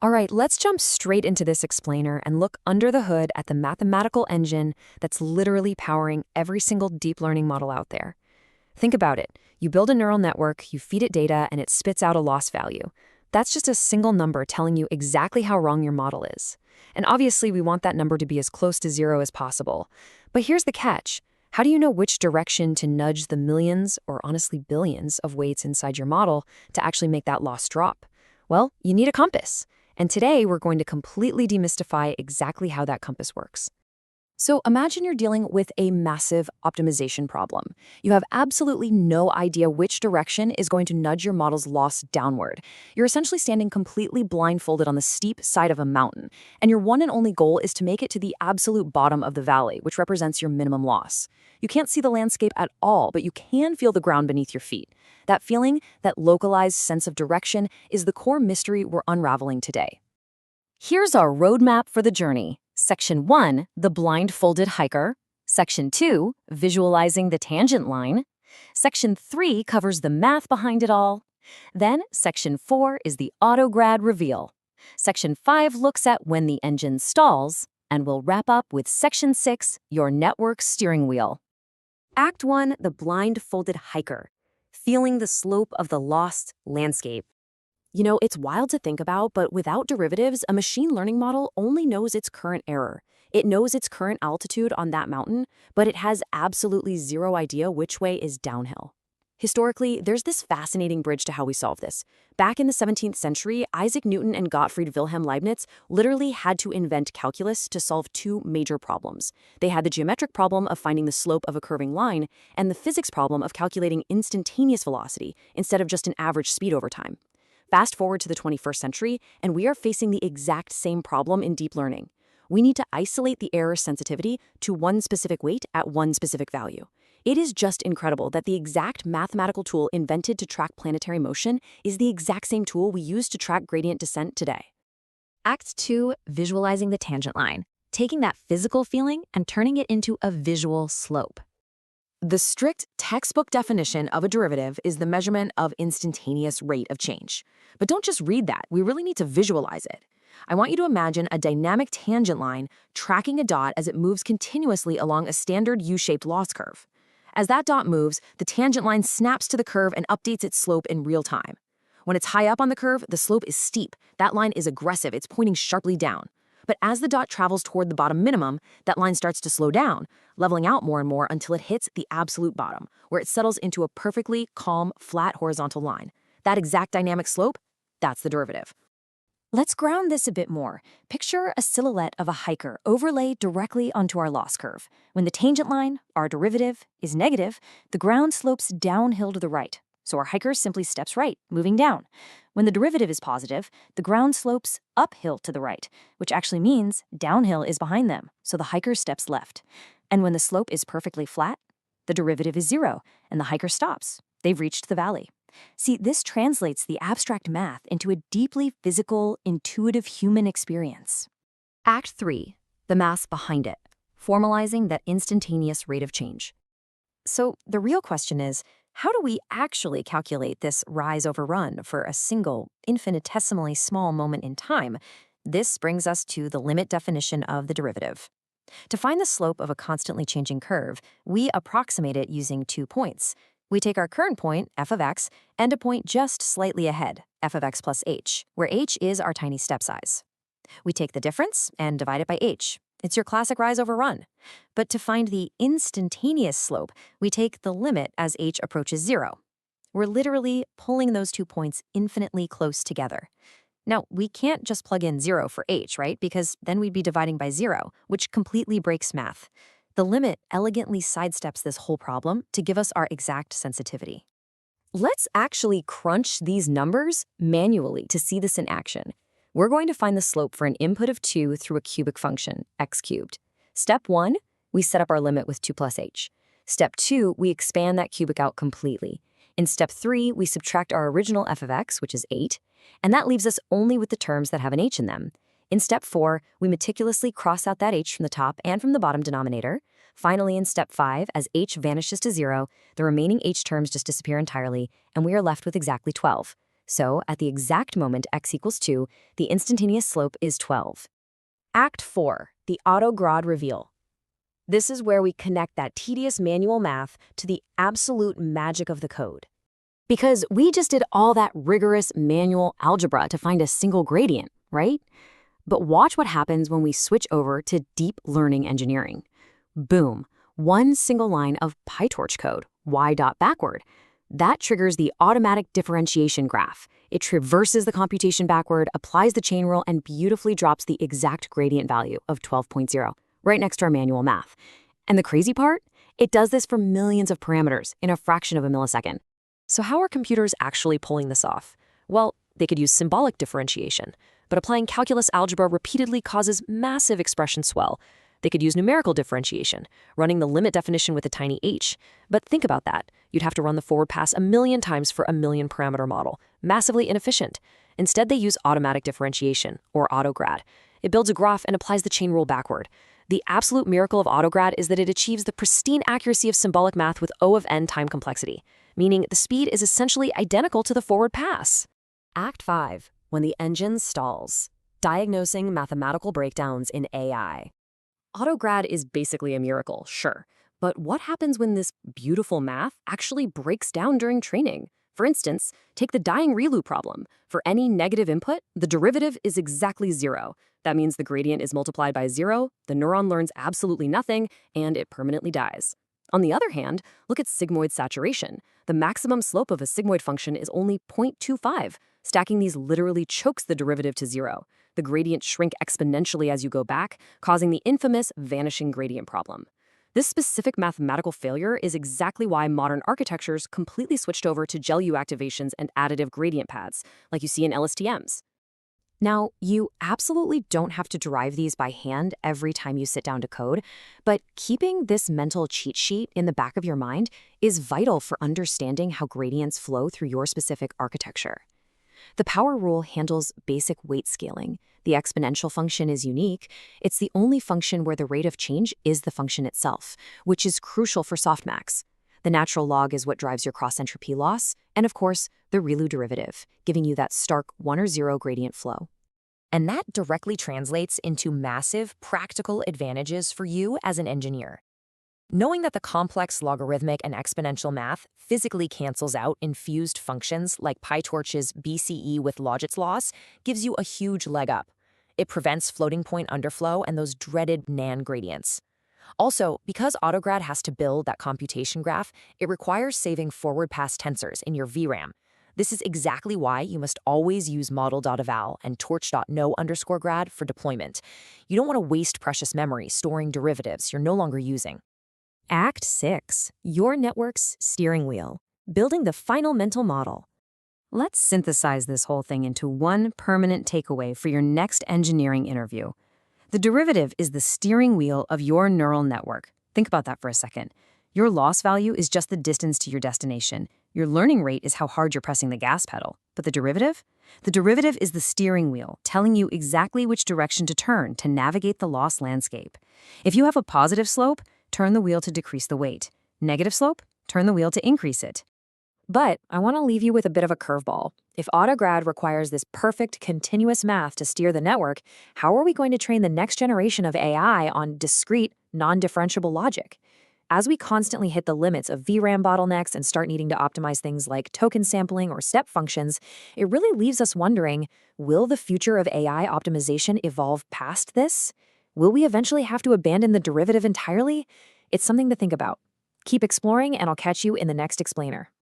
All right, let's jump straight into this explainer and look under the hood at the mathematical engine that's literally powering every single deep learning model out there. Think about it. You build a neural network, you feed it data, and it spits out a loss value. That's just a single number telling you exactly how wrong your model is. And obviously, we want that number to be as close to zero as possible. But here's the catch. How do you know which direction to nudge the millions, or honestly billions, of weights inside your model to actually make that loss drop? Well, you need a compass. And today, we're going to completely demystify exactly how that compass works. So imagine you're dealing with a massive optimization problem. You have absolutely no idea which direction is going to nudge your model's loss downward. You're essentially standing completely blindfolded on the steep side of a mountain, and your one and only goal is to make it to the absolute bottom of the valley, which represents your minimum loss. You can't see the landscape at all, but you can feel the ground beneath your feet. That feeling, that localized sense of direction, is the core mystery we're unraveling today. Here's our roadmap for the journey. Section 1, the blindfolded hiker. Section 2, visualizing the tangent line. Section 3 covers the math behind it all. Then, Section 4 is the autograd reveal. Section 5 looks at when the engine stalls, and we'll wrap up with Section 6, your network steering wheel. Act 1, the blindfolded hiker. Feeling the slope of the lost landscape. You know, it's wild to think about, but without derivatives, a machine learning model only knows its current error. It knows its current altitude on that mountain, but it has absolutely zero idea which way is downhill. Historically, there's this fascinating bridge to how we solve this. Back in the 17th century, Isaac Newton and Gottfried Wilhelm Leibniz literally had to invent calculus to solve two major problems. They had the geometric problem of finding the slope of a curving line, and the physics problem of calculating instantaneous velocity instead of just an average speed over time. Fast forward to the 21st century, and we are facing the exact same problem in deep learning. We need to isolate the error sensitivity to one specific weight at one specific value. It is just incredible that the exact mathematical tool invented to track planetary motion is the exact same tool we use to track gradient descent today. Act 2, visualizing the tangent line, taking that physical feeling and turning it into a visual slope. The strict textbook definition of a derivative is the measurement of instantaneous rate of change. But don't just read that, we really need to visualize it. I want you to imagine a dynamic tangent line tracking a dot as it moves continuously along a standard U-shaped loss curve. As that dot moves, the tangent line snaps to the curve and updates its slope in real time. When it's high up on the curve, the slope is steep. That line is aggressive, it's pointing sharply down. But as the dot travels toward the bottom minimum, that line starts to slow down, leveling out more and more until it hits the absolute bottom, where it settles into a perfectly calm, flat horizontal line. That exact dynamic slope, that's the derivative. Let's ground this a bit more. Picture a silhouette of a hiker overlaid directly onto our loss curve. When the tangent line, our derivative, is negative, the ground slopes downhill to the right. So our hiker simply steps right, moving down. When the derivative is positive, the ground slopes uphill to the right, which actually means downhill is behind them, so the hiker steps left. And when the slope is perfectly flat, the derivative is zero, and the hiker stops. They've reached the valley. See, this translates the abstract math into a deeply physical, intuitive human experience. Act 3, the math behind it, formalizing that instantaneous rate of change. So the real question is, how do we actually calculate this rise over run for a single, infinitesimally small moment in time? This brings us to the limit definition of the derivative. To find the slope of a constantly changing curve, we approximate it using 2 points. We take our current point, f of x, and a point just slightly ahead, f of x plus h, where h is our tiny step size. We take the difference and divide it by h. It's your classic rise over run. But to find the instantaneous slope, we take the limit as h approaches 0. We're literally pulling those 2 points infinitely close together. Now, we can't just plug in 0 for h, right? Because then we'd be dividing by 0, which completely breaks math. The limit elegantly sidesteps this whole problem to give us our exact sensitivity. Let's actually crunch these numbers manually to see this in action. We're going to find the slope for an input of 2 through a cubic function, x cubed. Step 1, we set up our limit with 2 plus h. Step 2, we expand that cubic out completely. In step 3, we subtract our original f of x, which is 8, and that leaves us only with the terms that have an h in them. In step 4, we meticulously cross out that h from the top and from the bottom denominator. Finally, in step 5, as h vanishes to 0, the remaining h terms just disappear entirely, and we are left with exactly 12. So at the exact moment x equals 2, the instantaneous slope is 12. Act 4, the autograd reveal. This is where we connect that tedious manual math to the absolute magic of the code. Because we just did all that rigorous manual algebra to find a single gradient, right? But watch what happens when we switch over to deep learning engineering. Boom, one single line of PyTorch code, y dot backward. That triggers the automatic differentiation graph. It traverses the computation backward, applies the chain rule, and beautifully drops the exact gradient value of 12.0, right next to our manual math. And the crazy part? It does this for millions of parameters in a fraction of a millisecond. So how are computers actually pulling this off? Well, they could use symbolic differentiation, but applying calculus algebra repeatedly causes massive expression swell. They could use numerical differentiation, running the limit definition with a tiny h. But think about that. You'd have to run the forward pass a million times for a million parameter model. Massively inefficient. Instead, they use automatic differentiation, or autograd. It builds a graph and applies the chain rule backward. The absolute miracle of autograd is that it achieves the pristine accuracy of symbolic math with O of n time complexity, meaning the speed is essentially identical to the forward pass. Act 5, when the engine stalls. Diagnosing mathematical breakdowns in AI. Autograd is basically a miracle, sure. But what happens when this beautiful math actually breaks down during training? For instance, take the dying ReLU problem. For any negative input, the derivative is exactly 0. That means the gradient is multiplied by 0, the neuron learns absolutely nothing, and it permanently dies. On the other hand, look at sigmoid saturation. The maximum slope of a sigmoid function is only 0.25. Stacking these literally chokes the derivative to 0. The gradients shrink exponentially as you go back, causing the infamous vanishing gradient problem. This specific mathematical failure is exactly why modern architectures completely switched over to GELU activations and additive gradient paths, like you see in LSTMs. Now, you absolutely don't have to derive these by hand every time you sit down to code, but keeping this mental cheat sheet in the back of your mind is vital for understanding how gradients flow through your specific architecture. The power rule handles basic weight scaling. The exponential function is unique. It's the only function where the rate of change is the function itself, which is crucial for softmax. The natural log is what drives your cross-entropy loss, and of course, the ReLU derivative, giving you that stark 1 or 0 gradient flow. And that directly translates into massive practical advantages for you as an engineer. Knowing that the complex logarithmic and exponential math physically cancels out infused functions like PyTorch's BCE with logits loss gives you a huge leg up. It prevents floating point underflow and those dreaded NaN gradients. Also, because autograd has to build that computation graph, it requires saving forward pass tensors in your VRAM. This is exactly why you must always use model.eval and torch.no_grad for deployment. You don't want to waste precious memory storing derivatives you're no longer using. Act 6, your network's steering wheel, building the final mental model. Let's synthesize this whole thing into one permanent takeaway for your next engineering interview. The derivative is the steering wheel of your neural network. Think about that for a second. Your loss value is just the distance to your destination. Your learning rate is how hard you're pressing the gas pedal. But the derivative? The derivative is the steering wheel, telling you exactly which direction to turn to navigate the loss landscape. If you have a positive slope, turn the wheel to decrease the weight. Negative slope, turn the wheel to increase it. But I want to leave you with a bit of a curveball. If autograd requires this perfect continuous math to steer the network, how are we going to train the next generation of AI on discrete, non-differentiable logic? As we constantly hit the limits of VRAM bottlenecks and start needing to optimize things like token sampling or step functions, it really leaves us wondering, will the future of AI optimization evolve past this? Will we eventually have to abandon the derivative entirely? It's something to think about. Keep exploring, and I'll catch you in the next explainer.